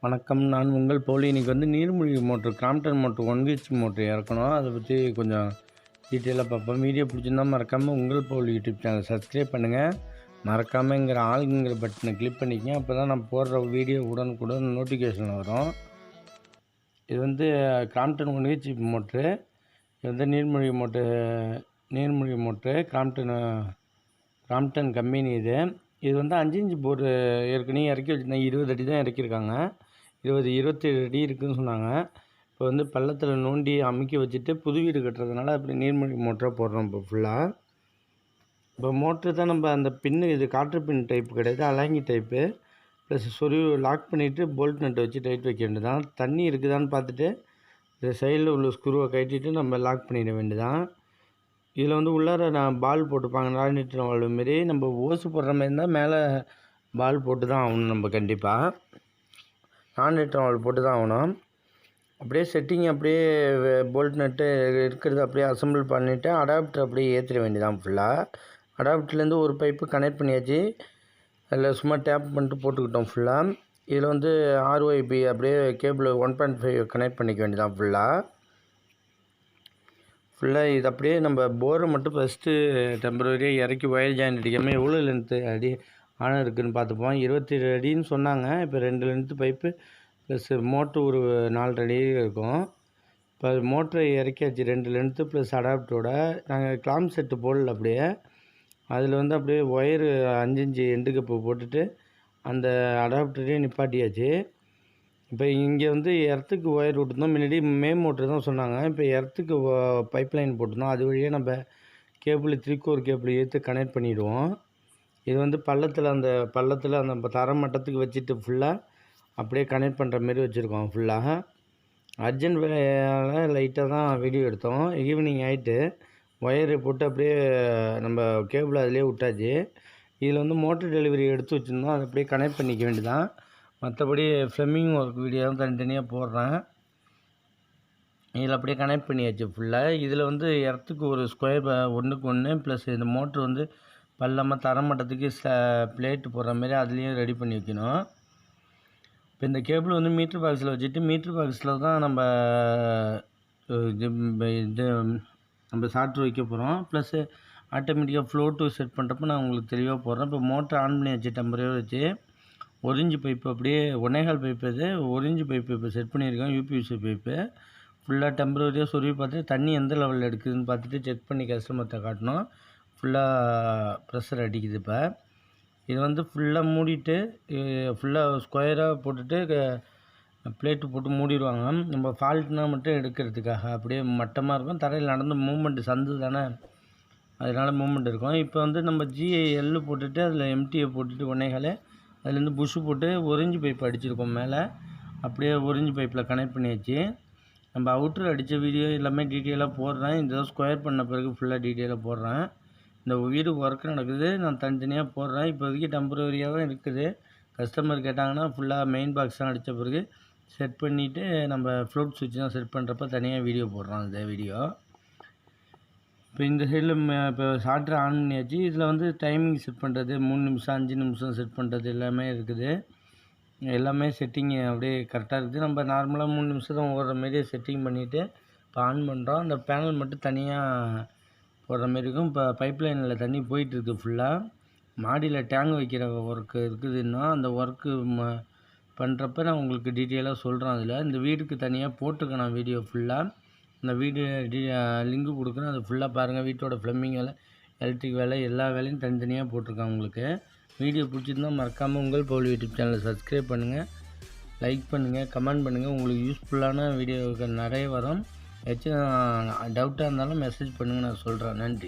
வணக்கம். நான் உங்கள் போலி. இன்றைக்கி வந்து நீர்மூழ்கி motor Crompton motor 1 BH motor இறக்கணும். அதை பற்றி கொஞ்சம் டீட்டெயிலாக பார்ப்போம். வீடியோ பிடிச்சிருந்தா மறக்காமல் உங்கள் போலி யூடியூப் சேனல் சப்ஸ்கிரைப் பண்ணுங்கள். மறக்காமங்கிற ஆளுங்கிற பட்டனை கிளிக் பண்ணிக்கங்க. அப்போ தான் நான் போடுற வீடியோ உடனுக்குடன் நோட்டிஃபிகேஷன் வரும். இது வந்து கிராம்ப்டன் 1 BH மோட்ரு. இது வந்து நீர்மூழ்கி மோட்ரு கிராம்ப்டன் கம்பெனி இது. இது வந்து 5 இன்ச் போர் ஏற்கனவே இறக்கி வச்சுருந்தாங்க. 20 அடி தான் இறக்கியிருக்காங்க. 27 அடி இருக்குதுன்னு சொன்னாங்க. இப்போ வந்து பள்ளத்தில் நோண்டி அமுக்கி வச்சுட்டு புது வீடு கட்டுறதுனால அப்படி நீர்மூழ்கி மோட்டராக போடுறோம். இப்போ ஃபுல்லாக இப்போ மோட்ரு தான் நம்ம அந்த பின்னு, இது காற்று பின் டைப் கிடையாது, அலாங்கி டைப்பு. ப்ளஸ் சொருவி லாக் பண்ணிவிட்டு போல்ட் நட்டை வச்சு டைட் வைக்க வேண்டியதான். தண்ணி இருக்குதான்னு பார்த்துட்டு இந்த சைடில் உள்ள ஸ்க்ரூவை கட்டிட்டு நம்ம லாக் பண்ணிட வேண்டியதான். இதில் வந்து உள்ளார நான் பால் போட்டுப்பாங்க, நான்லிட்டர் வால்வு மாரி. நம்ம ஓசு போடுற மாதிரி இருந்தால் மேலே பால் போட்டு தான் ஆகணும். நம்ம கண்டிப்பாக நான்லிட்டர் வால்வு போட்டு தான் ஆகணும். அப்படியே செட்டிங் அப்படியே போல்ட் நட்டு இருக்கிறது அப்படியே அசம்பிள் பண்ணிவிட்டு அடாப்டர் அப்படியே ஏற்றிட வேண்டியதான். ஃபுல்லாக அடாப்டர்லேருந்து ஒரு பைப்பு கனெக்ட் பண்ணியாச்சு. அதில் சும்மா டேப் பண்ணிட்டு போட்டுக்கிட்டோம் ஃபுல்லாக. இதில் வந்து RYB அப்படியே கேபிள் 1.5 கனெக்ட் பண்ணிக்க வேண்டியதான். ஃபுல்லாக இது அப்படியே நம்ம போரை மட்டும் ஃபஸ்ட்டு டெம்பரரியாக இறக்கி ஒயர் ஜாயின் அடிக்காமல் எவ்வளோ லென்த்து அடி ஆனால் இருக்குதுன்னு பார்த்துப்போம். 27 அடின்னு சொன்னாங்க. இப்போ 2 லென்த்து பைப்பு ப்ளஸ் மோட்ரு ஒரு 4 அடி இருக்கும். இப்போ மோட்டரை இறக்கியாச்சு 2 லென்த்து ப்ளஸ் அடாப்டரோட. நாங்கள் கிளாம்ப் செட்டு போடல. அப்படியே அதில் வந்து அப்படியே ஒயரு 5 இன்ச்சு எண்டு கப்பு போட்டுட்டு அந்த அடாப்டரே நிப்பாட்டியாச்சு. இப்போ இங்கே வந்து எர்த்துக்கு ஒயர் விட்டுருந்தோம். முன்னாடி மோட்ரு தான் சொன்னாங்க. இப்போ எர்த்துக்கு பைப் லைன் போட்டிருந்தோம். அது வழியாக நம்ம கேபிள் 3 கோர் கேபிள் ஏற்று கனெக்ட் பண்ணிவிடுவோம். இது வந்து பள்ளத்தில் அந்த தர மட்டத்துக்கு வச்சுட்டு ஃபுல்லாக அப்படியே கனெக்ட் பண்ணுற மாரி வச்சுருக்கோம். ஃபுல்லாக அர்ஜென்ட் வேலையால் லைட்டாக தான் வீடியோ எடுத்தோம். ஈவினிங் ஆகிட்டு ஒயரு போட்டு அப்படியே நம்ம கேபிள் அதிலே விட்டாச்சு. இதில் வந்து மோட்ரு டெலிவரி எடுத்து வச்சுருந்தோம். அதை அப்படியே கனெக்ட் பண்ணிக்க வேண்டியதான். மற்றபடி ஃப்ளெமிங் ஒர்க் வீடியோ தான் தனித்தனியாக போடுறேன். இதில் அப்படியே கனெக்ட் பண்ணியாச்சு ஃபுல்லாக. இதில் வந்து எர்த்துக்கு ஒரு ஸ்கொயர் 1க்கு 1 ப்ளஸ் இந்த மோட்ரு வந்து பள்ளமாக தரமட்டத்துக்கு பிளேட்டு போடுற மாதிரி அதுலேயும் ரெடி பண்ணி வைக்கணும். இப்போ இந்த கேபிள் வந்து மீட்ரு பாக்ஸில் வச்சுட்டு மீட்ரு பாக்ஸில் தான் நம்ம சாட்ரு வைக்க போகிறோம். ப்ளஸ்ஸு ஆட்டோமேட்டிக்காக ஃப்ளோட்டு செட் பண்ணுறப்ப நான் உங்களுக்கு தெளிவாக போடுறேன். இப்போ மோட்ரு ஆன் பண்ணியாச்சு டெம்பரரியாக வச்சு. 1 இன்ச் பைப்பு அப்படியே 1.25 பைப்பு, இது 1 இன்ச் பைப்பு இப்போ செட் பண்ணியிருக்கோம். UPVC பைப்பு ஃபுல்லாக டெம்பரரியாக சொருவி பார்த்துட்டு தண்ணி எந்த லெவலில் எடுக்குதுன்னு பார்த்துட்டு செக் பண்ணி கஸ்டமர்கிட்ட காட்டணும். ஃபுல்லாக ப்ரெஷர் அடிக்குது. இப்போ இது வந்து ஃபுல்லாக மூடிட்டு ஃபுல்லாக ஸ்கொயராக போட்டுட்டு பிளேட்டு போட்டு மூடிடுவாங்க. நம்ம ஃபால்ட்னா மட்டும் எடுக்கிறதுக்காக. அப்படியே மட்டமாக இருக்கும். தரையில் நடந்து மூமெண்ட்டு சந்து தானே, அதனால் மூமெண்ட் இருக்கும். இப்போ வந்து நம்ம GIL போட்டுட்டு அதில் MTயை போட்டுட்டு 1.25 அதுலேருந்து புஷ்ஷு போட்டு 1 இன்ச் பைப் அடிச்சிருக்கோம் மேலே. அப்படியே 1 இன்ச் பைப்பில் கனெக்ட் பண்ணியாச்சு. நம்ம அவுட்ரு அடித்த வீடியோ எல்லாமே டீட்டெயிலாக போடுறேன். இந்த ஸ்கொயர் பண்ண பிறகு ஃபுல்லாக டீட்டெயிலாக போடுறேன். இந்த வீடு ஒர்க் நடக்குது, நான் தனித்தனியாக போடுறேன். இப்போதைக்கு டெம்பரரியாக தான் இருக்குது. கஸ்டமர் கேட்டாங்கன்னா ஃபுல்லாக மெயின் பாக்ஸ்லாம் அடித்த பிறகு செட் பண்ணிவிட்டு நம்ம ஃப்ளோட் சுவிட்ச்லாம் செட் பண்ணுறப்ப தனியாக வீடியோ போடுறோம். இந்த வீடியோ இப்போ இந்த சைடில் இப்போ சாட்ரு ஆன் பண்ணியாச்சு. இதில் வந்து டைமிங் செட் பண்ணுறது 3 நிமிஷம் 5 நிமிஷம் செட் பண்ணுறது எல்லாமே இருக்குது. எல்லாமே செட்டிங் அப்படியே கரெக்டாக இருக்குது. நம்ம நார்மலாக 3 நிமிஷம் தான் ஓடுற மாரி செட்டிங் பண்ணிவிட்டு இப்போ ஆன் பண்ணுறோம். அந்த பேனல் மட்டும் தனியாக போடுற மாரி இருக்கும். இப்போ பைப் லைனில் தண்ணி போயிட்டுருக்கு. ஃபுல்லாக மாடியில் டேங்க் வைக்கிற ஒர்க்கு இருக்குதுன்னா அந்த ஒர்க்கு பண்ணுறப்ப நான் உங்களுக்கு டீட்டெயிலாக சொல்கிறேன். அதில் இந்த வீடுக்கு தனியாக போட்டிருக்கேன் நான் வீடியோ ஃபுல்லாக. இந்த வீடியோ லிங்க்கு கொடுக்குறேன். அது ஃபுல்லாக பாருங்கள். வீட்டோட ப்ளம்பிங் வேலை, எலக்ட்ரிக் வேலை, எல்லா வேலையும் தனித்தனியாக போட்டிருக்கேன் உங்களுக்கு. வீடியோ பிடிச்சிருந்தால் மறக்காமல் உங்கள் போல் யூடியூப் சேனலை சப்ஸ்கிரைப் பண்ணுங்கள், லைக் பண்ணுங்கள், கமெண்ட் பண்ணுங்கள். உங்களுக்கு யூஸ்ஃபுல்லான வீடியோக்கள் நிறைய வரும். ஏதாச்சும் டவுட்டாக இருந்தாலும் மெசேஜ் பண்ணுங்கள், நான் சொல்கிறேன். நன்றி.